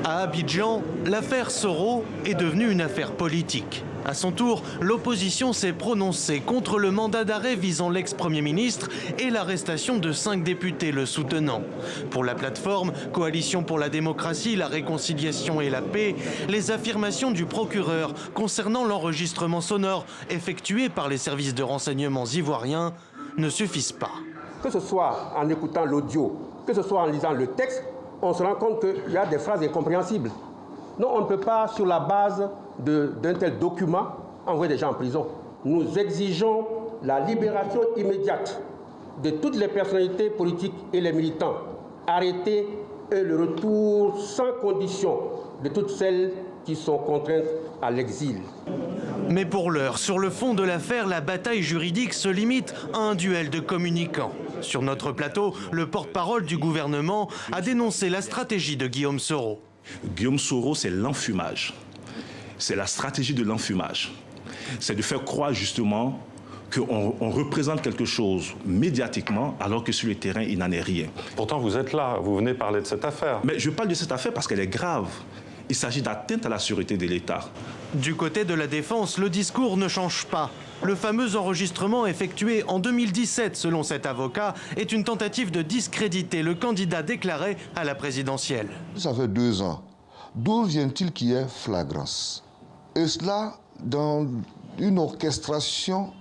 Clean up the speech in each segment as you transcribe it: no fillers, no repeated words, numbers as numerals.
À Abidjan, l'affaire Soro est devenue une affaire politique. À son tour, l'opposition s'est prononcée contre le mandat d'arrêt visant l'ex-premier ministre et l'arrestation de 5 députés le soutenant. Pour la plateforme Coalition pour la démocratie, la réconciliation et la paix, les affirmations du procureur concernant l'enregistrement sonore effectué par les services de renseignement ivoiriens ne suffisent pas. Que ce soit en écoutant l'audio, que ce soit en lisant le texte, on se rend compte qu'il y a des phrases incompréhensibles. Non, on ne peut pas, sur la base d'un tel document, envoyer des gens en prison. Nous exigeons la libération immédiate de toutes les personnalités politiques et les militants arrêtés et le retour sans condition de toutes celles qui sont contraintes à l'exil. Mais pour l'heure, sur le fond de l'affaire, la bataille juridique se limite à un duel de communicants. Sur notre plateau, le porte-parole du gouvernement a dénoncé la stratégie de Guillaume Soro. Guillaume Soro, c'est l'enfumage. C'est la stratégie de l'enfumage. C'est de faire croire justement qu'on représente quelque chose médiatiquement alors que sur le terrain, il n'en est rien. Pourtant, vous êtes là, vous venez parler de cette affaire. Mais je parle de cette affaire parce qu'elle est grave. Il s'agit d'atteinte à la sûreté de l'État. Du côté de la défense, le discours ne change pas. Le fameux enregistrement effectué en 2017, selon cet avocat, est une tentative de discréditer le candidat déclaré à la présidentielle. Ça fait 2 ans. D'où vient-il qu'il y ait flagrance? Et cela dans une orchestration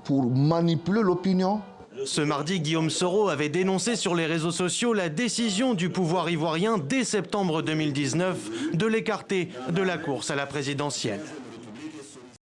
pour manipuler l'opinion. Ce mardi, Guillaume Soro avait dénoncé sur les réseaux sociaux la décision du pouvoir ivoirien dès septembre 2019 de l'écarter de la course à la présidentielle.